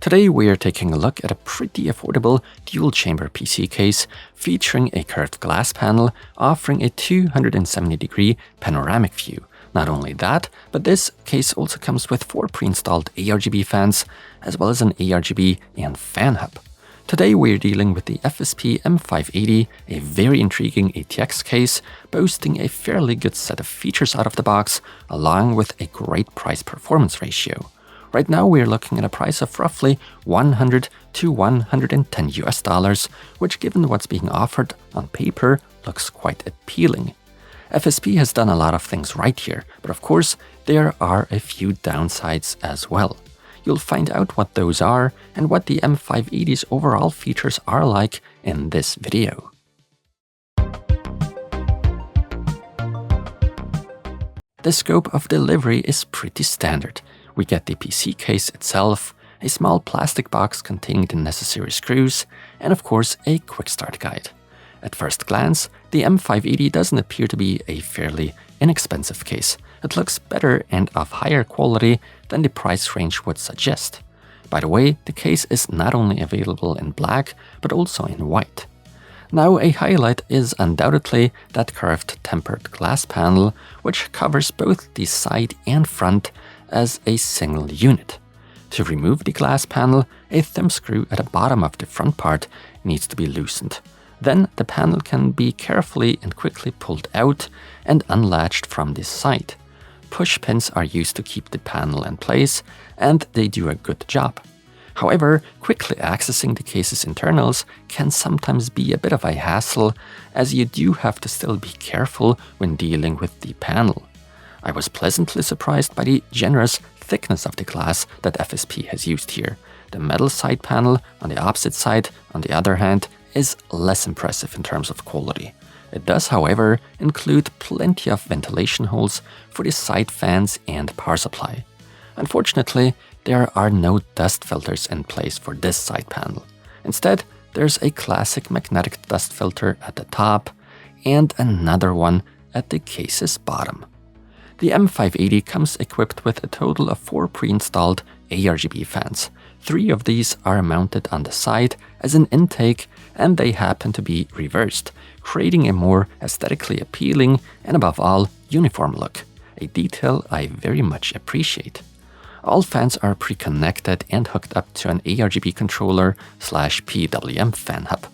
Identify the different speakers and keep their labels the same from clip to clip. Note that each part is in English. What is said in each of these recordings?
Speaker 1: Today we are taking a look at a pretty affordable dual-chamber PC case featuring a curved glass panel offering a 270-degree panoramic view. Not only that, but this case also comes with 4 pre-installed ARGB fans, as well as an ARGB and fan hub. Today we're dealing with the FSP M580, a very intriguing ATX case, boasting a fairly good set of features out of the box, along with a great price-performance ratio. Right now we're looking at a price of roughly $100 to $110 US, which given what's being offered on paper looks quite appealing. FSP has done a lot of things right here, but of course there are a few downsides as well. You'll find out what those are and what the M580's overall features are like in this video. The scope of delivery is pretty standard. We get the PC case itself, a small plastic box containing the necessary screws, and of course a quick start guide. At first glance, the M580 doesn't appear to be a fairly inexpensive case. It looks better and of higher quality than the price range would suggest. By the way, the case is not only available in black, but also in white. Now, a highlight is undoubtedly that curved tempered glass panel, which covers both the side and front as a single unit. To remove the glass panel, a thumb screw at the bottom of the front part needs to be loosened. Then the panel can be carefully and quickly pulled out and unlatched from this side. Push pins are used to keep the panel in place, and they do a good job. However, quickly accessing the case's internals can sometimes be a bit of a hassle, as you do have to still be careful when dealing with the panel. I was pleasantly surprised by the generous thickness of the glass that FSP has used here. The metal side panel on the opposite side, on the other hand, is less impressive in terms of quality. It does, however, include plenty of ventilation holes for the side fans and power supply. Unfortunately, there are no dust filters in place for this side panel. Instead, there's a classic magnetic dust filter at the top and another one at the case's bottom. The M580 comes equipped with a total of 4 pre-installed ARGB fans. 3 of these are mounted on the side as an intake, and they happen to be reversed, creating a more aesthetically appealing and above all uniform look, a detail I very much appreciate. All fans are pre-connected and hooked up to an ARGB controller / PWM fan hub.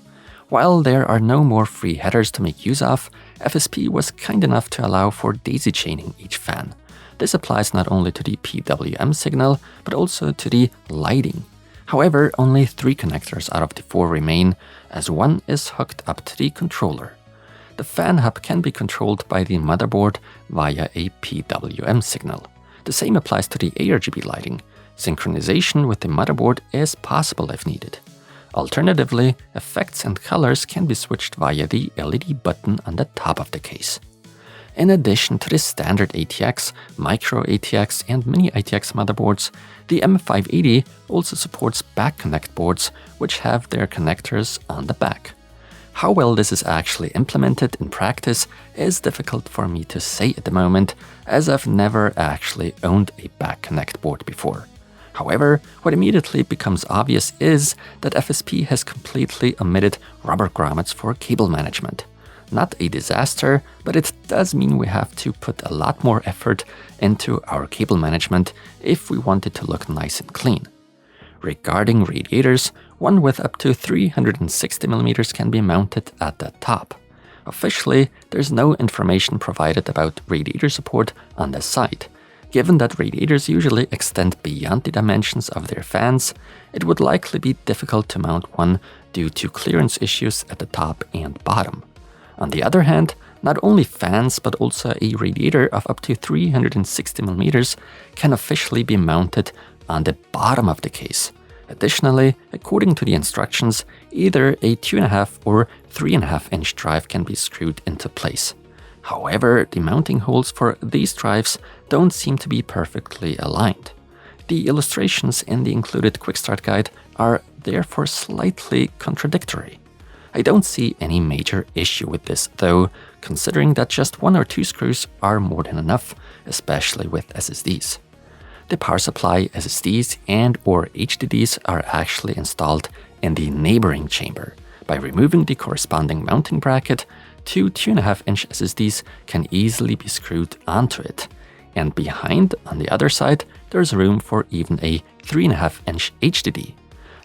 Speaker 1: While there are no more free headers to make use of, FSP was kind enough to allow for daisy chaining each fan. This applies not only to the PWM signal, but also to the lighting. However, only 3 connectors out of the 4 remain, as one is hooked up to the controller. The fan hub can be controlled by the motherboard via a PWM signal. The same applies to the ARGB lighting. Synchronization with the motherboard is possible if needed. Alternatively, effects and colors can be switched via the LED button on the top of the case. In addition to the standard ATX, micro ATX and mini ATX motherboards, the M580 also supports back connect boards, which have their connectors on the back. How well this is actually implemented in practice is difficult for me to say at the moment, as I've never actually owned a back connect board before. However, what immediately becomes obvious is that FSP has completely omitted rubber grommets for cable management. Not a disaster, but it does mean we have to put a lot more effort into our cable management if we want it to look nice and clean. Regarding radiators, one with up to 360mm can be mounted at the top. Officially, there's no information provided about radiator support on the site. Given that radiators usually extend beyond the dimensions of their fans, it would likely be difficult to mount one due to clearance issues at the top and bottom. On the other hand, not only fans but also a radiator of up to 360mm can officially be mounted on the bottom of the case. Additionally, according to the instructions, either a 2.5 or 3.5 inch drive can be screwed into place. However, the mounting holes for these drives don't seem to be perfectly aligned. The illustrations in the included quick start guide are therefore slightly contradictory. I don't see any major issue with this though, considering that just 1 or 2 screws are more than enough, especially with SSDs. the power supply SSDs and/or HDDs are actually installed in the neighboring chamber. By removing the corresponding mounting bracket, two 2.5-inch SSDs can easily be screwed onto it. And behind, on the other side, there's room for even a 3.5-inch HDD.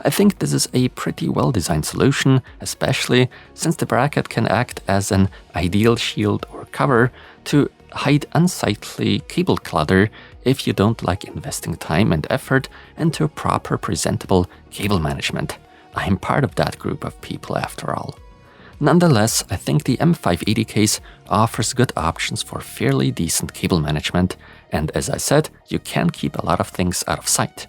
Speaker 1: I think this is a pretty well-designed solution, especially since the bracket can act as an ideal shield or cover to hide unsightly cable clutter if you don't like investing time and effort into proper presentable cable management. I'm part of that group of people after all. Nonetheless, I think the M580 case offers good options for fairly decent cable management, and as I said, you can keep a lot of things out of sight.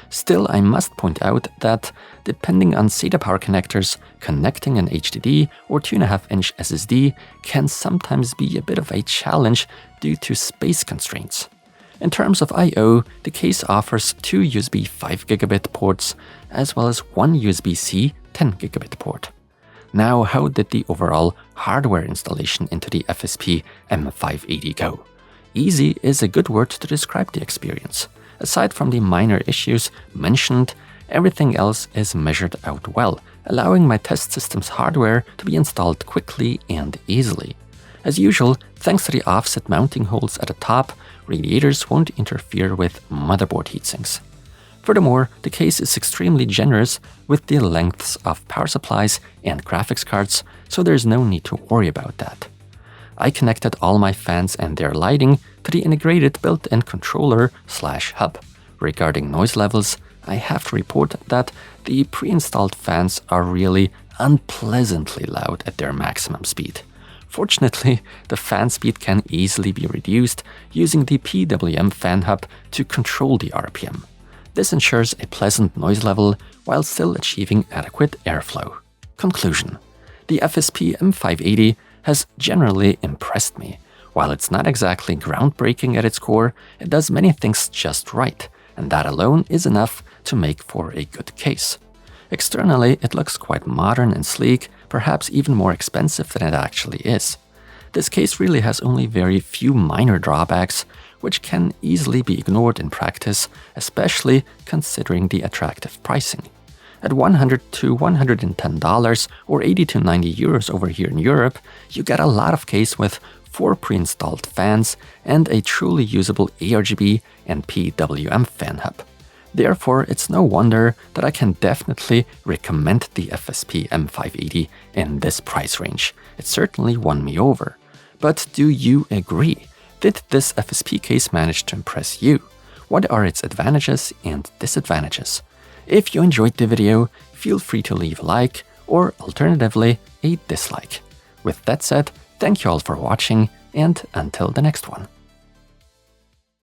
Speaker 1: Still, I must point out that, depending on SATA power connectors, connecting an HDD or 2.5-inch SSD can sometimes be a bit of a challenge due to space constraints. In terms of I/O, the case offers two USB 5GB ports, as well as one USB-C 10GB port. Now, how did the overall hardware installation into the FSP M580 go? Easy is a good word to describe the experience. Aside from the minor issues mentioned, everything else is measured out well, allowing my test system's hardware to be installed quickly and easily. As usual, thanks to the offset mounting holes at the top, radiators won't interfere with motherboard heatsinks. Furthermore, the case is extremely generous with the lengths of power supplies and graphics cards, so there's no need to worry about that. I connected all my fans and their lighting to the integrated built-in controller/hub. Regarding noise levels, I have to report that the pre-installed fans are really unpleasantly loud at their maximum speed. Fortunately, the fan speed can easily be reduced using the PWM fan hub to control the RPM. This ensures a pleasant noise level while still achieving adequate airflow. Conclusion: the FSP M580 has generally impressed me. While it's not exactly groundbreaking at its core, it does many things just right, and that alone is enough to make for a good case. Externally, it looks quite modern and sleek, perhaps even more expensive than it actually is. This case really has only very few minor drawbacks, which can easily be ignored in practice, especially considering the attractive pricing. At $100 to $110 or 80 to 90 euros over here in Europe, you get a lot of case with 4 pre-installed fans and a truly usable ARGB and PWM fan hub. Therefore, it's no wonder that I can definitely recommend the FSP M580 in this price range. It certainly won me over. But do you agree? Did this FSP case manage to impress you? What are its advantages and disadvantages? If you enjoyed the video, feel free to leave a like or alternatively a dislike. With that said, thank you all for watching, and until the next one.